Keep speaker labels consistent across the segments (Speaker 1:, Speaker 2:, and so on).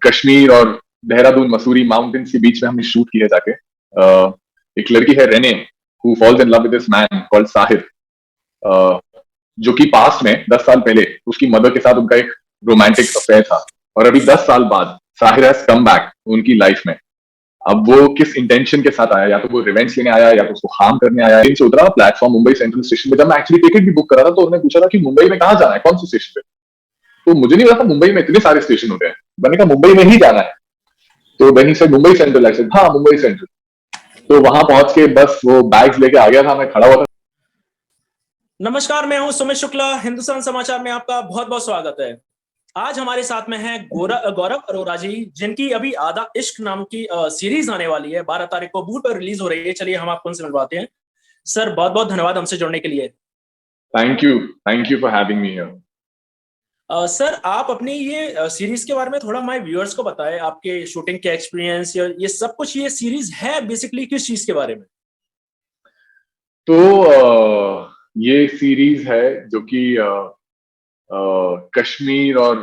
Speaker 1: कश्मीर और देहरादून मसूरी माउंटेन्स के बीच में हमने शूट किया जाके। एक लड़की है Rene who falls in love with this man called Sahir, जो कि पास्ट में 10 साल पहले उसकी मदर के साथ उनका एक रोमांटिक अफेयर था, और अभी 10 साल बाद साहिर हैज कम बैक उनकी लाइफ में। अब वो किस इंटेंशन के साथ आया, या तो वो रिवेंज लेने आया या तो उसको हार्म करने आया, इन से उतरा प्लेटफॉर्म मुंबई सेंट्रल स्टेशन पे। जब मैं एक्चुअली टिकट भी बुक करा था तो उन्होंने पूछा था कि मुंबई में कहाँ जाना है, कौन से स्टेशन पे। तो मुझे नहीं पता था मुंबई में इतने सारे स्टेशन होते हैं, मैंने कहा मुंबई में ही जाना है। तो when he said Mumbai Central, I said हाँ मुंबई सेंट्रल। तो वहां पहुंच के बस वो बैग्स लेके आ गया था, मैं खड़ा हुआ था।
Speaker 2: नमस्कार, मैं हूं सुमित शुक्ला। हिंदुस्तान समाचार में आपका बहुत बहुत स्वागत है। आज हमारे साथ में हैं गौरव अरोरा जी, जिनकी अभी आधा इश्क नाम की सीरीज आने वाली है, 12 तारीख को बूट पर रिलीज हो रही है। चलिए हम आपको उनसे मिलवाते हैं। सर बहुत बहुत धन्यवाद हमसे जुड़ने के लिए।
Speaker 1: Thank you for having me here.
Speaker 2: Sir आप अपनी ये सीरीज के बारे में थोड़ा हमारे व्यूअर्स को बताएं, आपके शूटिंग के एक्सपीरियंस या ये सब कुछ। ये सीरीज है बेसिकली किस चीज के बारे में?
Speaker 1: तो ये सीरीज है जो कि कश्मीर और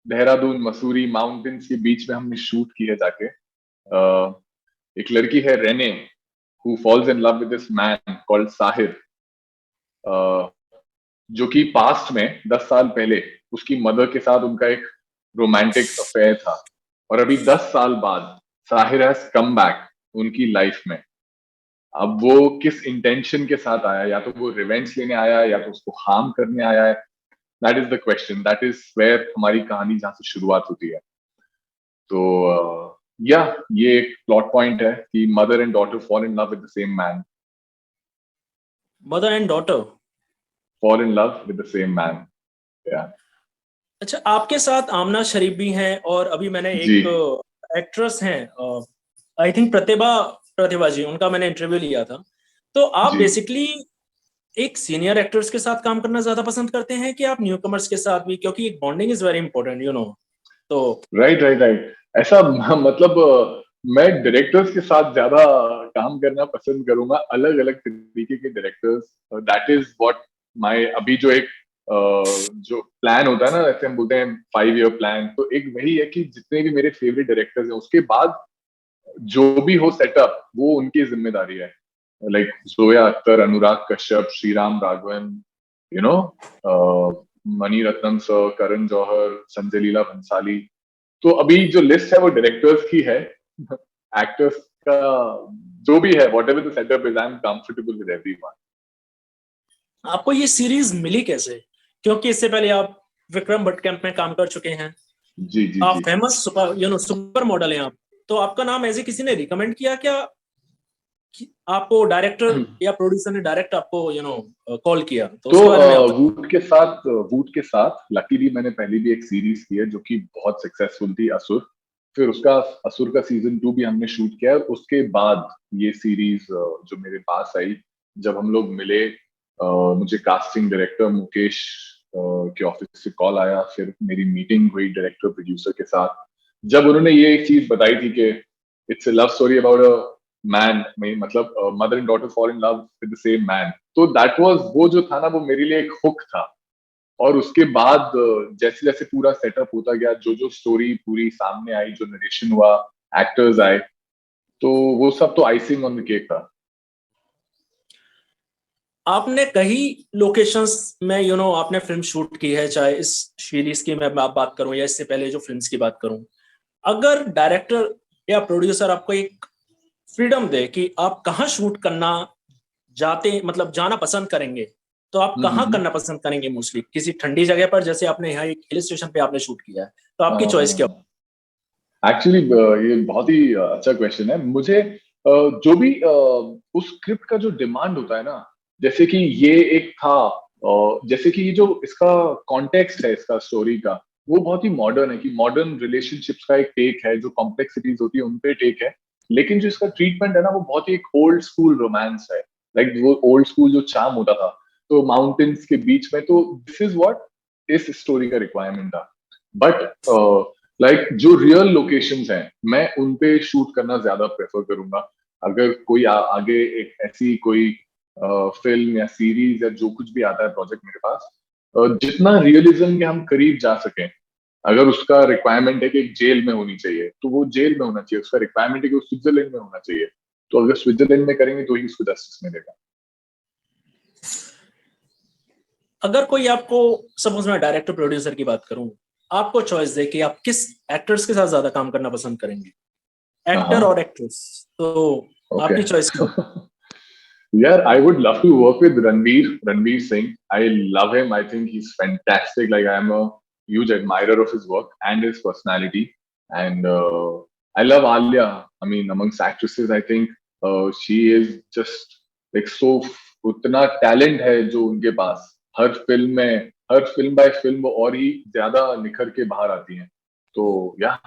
Speaker 1: देहरादून मसूरी माउंटेन्स के बीच में हमने शूट की है जाके। एक लड़की है Rene who falls in love with this man called Sahir, जो कि पास्ट में 10 साल पहले उसकी मदर के साथ उनका एक रोमांटिक अफेयर था, और अभी 10 साल बाद साहिर हैज कम बैक उनकी लाइफ में। अब वो किस इंटेंशन के साथ आया, या तो वो रिवेंज लेने आया या तो उसको हार्म करने आया है, that is the question. That is where हमारी कहानी जहां से शुरुआत होती है। तो या ये एक प्लॉट पॉइंट है कि mother and daughter fall in love with the same man.
Speaker 2: Mother and daughter
Speaker 1: fall in love with the same man. या
Speaker 2: अच्छा, आपके साथ आमना शरीफ भी हैं, और अभी मैंने
Speaker 1: जी
Speaker 2: एक एक्ट्रेस हैं, आई थिंक प्रतिभा प्रतिभा जी, उनका मैंने इंटरव्यू लिया था। तो आप
Speaker 1: जी।
Speaker 2: बेसिकली एक सीनियर एक्टर्स के साथ काम करना ज्यादा पसंद करते हैं कि आप न्यू कमर्स के साथ भी, क्योंकि एक bonding is very important you know. तो
Speaker 1: राइट ऐसा मतलब मैं डायरेक्टर्स के साथ ज्यादा काम करना पसंद करूंगा, अलग अलग तरीके के directors. That is what my अभी जो एक जो प्लान होता है ना, जैसे हम बोलते हैं 5 ईयर प्लान, तो एक वही है कि जितने भी मेरे फेवरेट डायरेक्टर्स हैं उसके बाद जो भी हो सेटअप वो उनकी जिम्मेदारी है। Like Zoya Akhtar, Anurag Kashyap, Sriram Raghavan, you know, Mani Ratnam sir, Karan Johar, Sanjay Leela Bhansali. तो अभी जो लिस्ट है वो डायरेक्टर्स की है। एक्टर्स का जो भी है, whatever the setup is, I am comfortable with everyone.
Speaker 2: आपको ये सीरीज मिली कैसे? क्योंकि इससे पहले आप विक्रम भट्ट कैंप में काम कर चुके हैं।
Speaker 1: जी जी
Speaker 2: आप
Speaker 1: जी।
Speaker 2: फेमस सुपर मॉडल हैं आप। तो आपका नाम ऐसे किसी ने रिकमेंड किया क्या कि आपको डायरेक्टर या प्रोड्यूसर ने डायरेक्ट आपको कॉल किया? तो
Speaker 1: तो
Speaker 2: उसके बारे में आप
Speaker 1: वूट के साथ लकीली मैंने पहले भी एक सीरीज की है जो कि बहुत सक्सेसफुल थी, असुर। फिर उसका असुर का सीजन 2 भी हमने शूट किया, और उसके बाद ये सीरीज जो मेरे पास आई, जब हम लोग मिले, मुझे कास्टिंग डायरेक्टर मुकेश के ऑफिस से कॉल आया, फिर मेरी मीटिंग हुई डायरेक्टर प्रोड्यूसर के साथ। जब उन्होंने ये एक चीज बताई थी कि it's a love story about a man, मतलब mother and daughter fall in love with the same man, तो दैट वाज, वो जो था ना, वो मेरे लिए एक हुक था। और उसके बाद जैसे जैसे पूरा सेटअप होता गया, जो जो स्टोरी पूरी सामने आई, जो नरेशन हुआ, एक्टर्स आए, तो वो सब तो आइसिंग ऑन द केक था।
Speaker 2: आपने कई लोकेशंस में आपने फिल्म शूट की है, चाहे इस सीरीज की मैं बात करूं या इससे पहले जो फिल्म्स की बात करूं। अगर डायरेक्टर या प्रोड्यूसर आपको एक फ्रीडम दे कि आप कहाँ शूट करना जाते मतलब जाना पसंद करेंगे, तो आप कहाँ
Speaker 1: हम्म।
Speaker 2: करना पसंद करेंगे? मोस्टली किसी ठंडी जगह पर, जैसे आपने यहाँ एक हिल स्टेशन पे आपने शूट किया है, तो आपकी चॉइस क्या?
Speaker 1: एक्चुअली ये बहुत ही अच्छा क्वेश्चन है। मुझे जो भी उस स्क्रिप्ट का जो डिमांड होता है ना, जैसे कि ये एक था, जैसे कि ये जो इसका कॉन्टेक्स्ट है इसका स्टोरी का, वो बहुत ही मॉडर्न है, कि मॉडर्न रिलेशनशिप्स का एक टेक है, जो कॉम्प्लेक्सिटीज होती है उन पे टेक है। लेकिन जो इसका ट्रीटमेंट है ना, वो बहुत ही एक ओल्ड स्कूल रोमांस है। लाइक वो ओल्ड स्कूल जो चार्म होता था, तो माउंटेन्स के बीच में, तो this is what is story का रिक्वायरमेंट था। बट लाइक जो रियल लोकेशंस हैं, मैं उन पे शूट करना ज्यादा प्रेफर करूंगा। अगर कोई आगे एक ऐसी कोई फिल्म या सीरीज या जो कुछ भी आता है प्रोजेक्ट मेरे पास, जितना रियलिज्म के हम करीब जा सकें, अगर उसका रिक्वायरमेंट है कि एक जेल में होनी चाहिए तो वो जेल में होना चाहिए, उसका रिक्वायरमेंट है कि वो स्विट्जरलैंड में होना चाहिए, तो अगर स्विट्जरलैंड में करेंगे तो ही उसको जस्टिस मिलेगा।
Speaker 2: अगर कोई आपको, सपोज मैं डायरेक्टर प्रोड्यूसर की बात करूं, आपको चॉइस दे कि आप किस एक्टर्स के साथ ज्यादा काम करना पसंद करेंगे, एक्टर
Speaker 1: हाँ,
Speaker 2: और एक्ट्रेस, तो
Speaker 1: ओके।
Speaker 2: आपकी चॉइस क्या?
Speaker 1: यार, I would love to work with Ranveer Singh. I love him. I think he's fantastic. Like, I am a huge admirer of his work and his personality. And I love Alia. I mean, amongst actresses, I think she is just like so, उतना talent है जो उनके पास, हर film में, हर film bye film वो और ही ज्यादा निखर के बाहर आती हैं। तो या,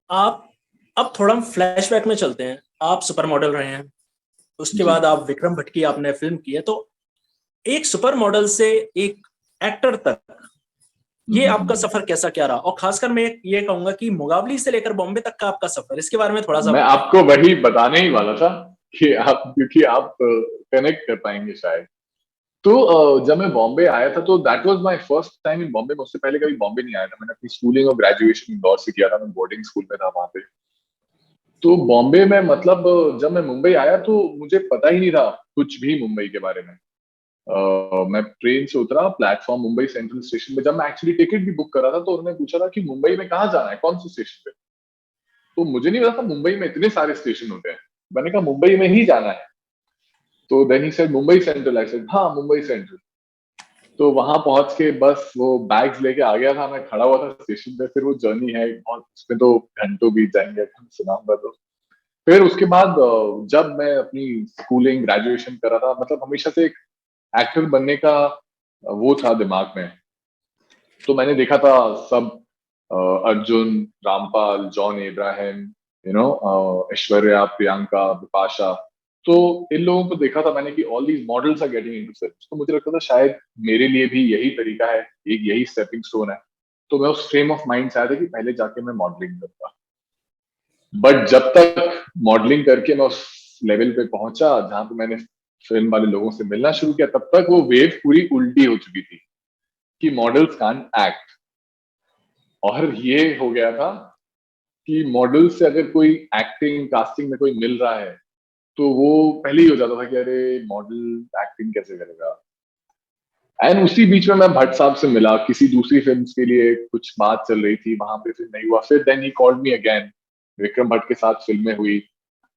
Speaker 2: आप, अब थोड़ा हम फ्लैशबैक में चलते हैं। आप सुपर मॉडल रहे हैं, उसके
Speaker 1: जी।
Speaker 2: बाद आप विक्रम भट्ट की आपने फिल्म की है, तो एक सुपर मॉडल से एक एक्टर तक ये आपका
Speaker 1: हम्म।
Speaker 2: सफर कैसा क्या रहा? और खासकर मैं ये कहूंगा कि मुगावली से लेकर बॉम्बे तक का आपका सफर, इसके बारे में थोड़ा सा
Speaker 1: मैं
Speaker 2: बताएं।
Speaker 1: आपको वही बताने ही वाला था कि आप, क्योंकि आप कनेक्ट कर पाएंगे शायद। तो जब मैं बॉम्बे आया था तो that was my first time in Bombay. मुझसे पहले कभी बॉम्बे नहीं आया था। मैंने अपनी स्कूलिंग और ग्रेजुएशन इंदौर से किया था। मैं बोर्डिंग स्कूल में था वहां पे। तो बॉम्बे में मतलब जब मैं मुंबई आया तो मुझे पता ही नहीं था कुछ भी मुंबई के बारे में। मैं ट्रेन से उतरा प्लेटफॉर्म मुंबई सेंट्रल स्टेशन पे। जब मैं एक्चुअली टिकट भी बुक कर रहा था तो उन्होंने पूछा था कि मुंबई में कहाँ जाना है, कौन से स्टेशन पे। तो मुझे नहीं पता था मुंबई में इतने सारे स्टेशन होते हैं। मैंने कहा मुंबई में ही जाना है। तो then he said Mumbai Central. I said हाँ, मुंबई सेंट्रल। तो वहां पहुंच के बस वो बैग्स लेके आ गया था। मैं खड़ा हुआ था स्टेशन पे। फिर वो जर्नी है बहुत, उसमें तो घंटों बीत जाएंगे अगर मैं सुनाऊंगा तो। फिर उसके बाद जब मैं अपनी स्कूलिंग ग्रेजुएशन कर रहा था, मतलब हमेशा से एक एक्टर बनने का वो था दिमाग में। तो मैंने देखा था सब, अर्जुन, रामपाल, जॉन इब्राहिम, ऐश्वर्या, प्रियंका, बिपाशा। तो इन लोगों को देखा था मैंने कि all these models are getting into films. तो मुझे लगता था शायद मेरे लिए भी यही तरीका है, एक यही स्टेपिंग स्टोन है। तो मैं उस फ्रेम ऑफ माइंड से आया था कि पहले जाके मैं मॉडलिंग करूंगा। बट जब तक मॉडलिंग करके मैं उस लेवल पे पहुंचा जहां पे मैंने फिल्म वाले लोगों से मिलना शुरू किया, तब तक वो वेव पूरी उल्टी हो चुकी थी कि मॉडल्स कांट एक्ट। और ये हो गया था कि मॉडल से अगर कोई एक्टिंग कास्टिंग में कोई मिल रहा है तो वो पहले ही हो जाता था कि अरे, मॉडल एक्टिंग कैसे करेगा। एंड उसी बीच में मैं भट्ट साहब से मिला किसी दूसरी फिल्म के लिए, कुछ बात चल रही थी वहां पे, फिर नहीं हुआ। फिर then he called me again. Vikram Bhatt के साथ फिल्में हुई।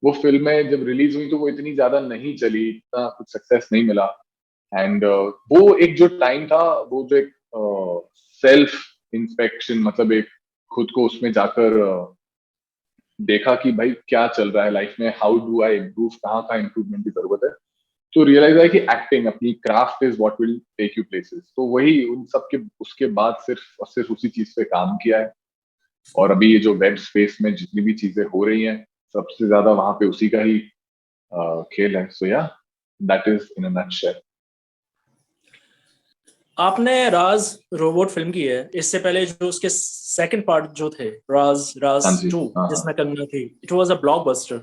Speaker 1: वो फिल्में जब रिलीज हुई तो वो इतनी ज्यादा नहीं चली, इतना कुछ सक्सेस नहीं मिला। एंड वो एक जो टाइम था, वो जो एक सेल्फ इंस्पेक्शन, मतलब एक खुद को उसमें जाकर देखा कि भाई क्या चल रहा है लाइफ में, हाउ डू आई इम्प्रूव, कहाँ कहाँ इम्प्रूवमेंट की जरूरत है। तो रियलाइज है कि एक्टिंग, अपनी craft is what will take you places. तो वही उन सब के उसके बाद सिर्फ और सिर्फ उसी चीज पे काम किया है। और अभी ये जो वेब स्पेस में जितनी भी चीजें हो रही हैं, सबसे ज्यादा वहां पे उसी का ही खेल है। सो या, that is in a nutshell.
Speaker 2: आपने राज रोबोट फिल्म की है, इससे पहले जो उसके सेकंड पार्ट जो थे, राज राज
Speaker 1: हाँ जी,
Speaker 2: 2,
Speaker 1: हाँ हाँ।
Speaker 2: जिसमें कंगना थी, इट वाज अ ब्लॉकबस्टर।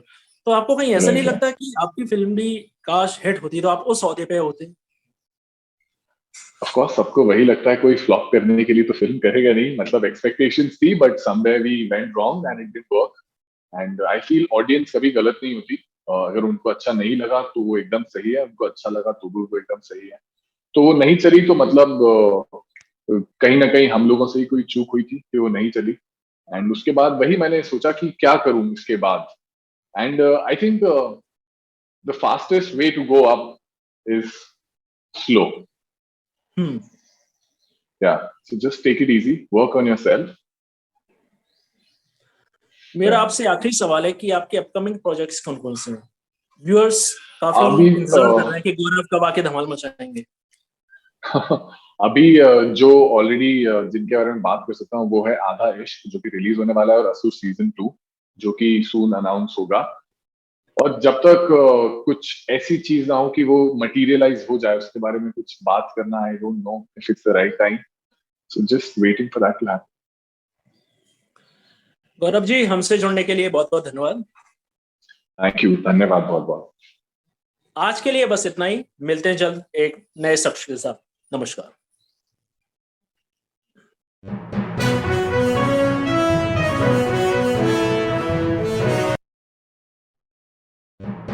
Speaker 2: तो आपको कहीं ऐसा नहीं
Speaker 1: राइट,
Speaker 2: लगता कि आपकी फिल्म भी काश हिट होती तो आप उस ओहदे पे होते?
Speaker 1: ऑफ कोर्स सबको वही लगता है। कोई फ्लॉप करने के लिए तो फिल्म करेगा नहीं। मतलब एक्सपेक्टेशंस थी but somewhere we went wrong and it didn't work. And I feel audience कभी गलत नहीं होती। अगर उनको अच्छा नहीं लगा तो वो एकदम सही है, उनको अच्छा लगा तो भी वो एकदम सही है। तो वो नहीं चली तो मतलब कहीं ना कहीं हम लोगों से ही कोई चूक हुई थी कि वो नहीं चली। एंड उसके बाद वही मैंने सोचा कि क्या करूं इसके बाद। And I think the fastest way to go up is slow.
Speaker 2: Hmm.
Speaker 1: Yeah, so just take it easy, work on yourself.
Speaker 2: मेरा आपसे आखिरी सवाल है कि आपके अपकमिंग प्रोजेक्ट्स कौन कौन से हैं? व्यूअर्स काफी
Speaker 1: अभी
Speaker 2: इंतजार कर रहे हैं कि गौरव कब आके धमाल मचाएंगे।
Speaker 1: अभी जो ऑलरेडी जिनके बारे में बात कर सकता हूँ वो है आधा इश्क, जो कि रिलीज होने वाला है, और असुर सीजन 2 जो कि सून अनाउंस होगा। और जब तक कुछ ऐसी चीज ना हो कि वो मटेरियलाइज हो जाए, उसके बारे में कुछ बात करना, I don't know if it's the right time. So just waiting for that to happen.
Speaker 2: Gaurav ji, हमसे जुड़ने के लिए बहुत बहुत धन्यवाद।
Speaker 1: थैंक यू, धन्यवाद बहुत बहुत।
Speaker 2: आज के लिए बस इतना ही, मिलते हैं जल्द एक नए शख्स के साथ। नमस्कार। है।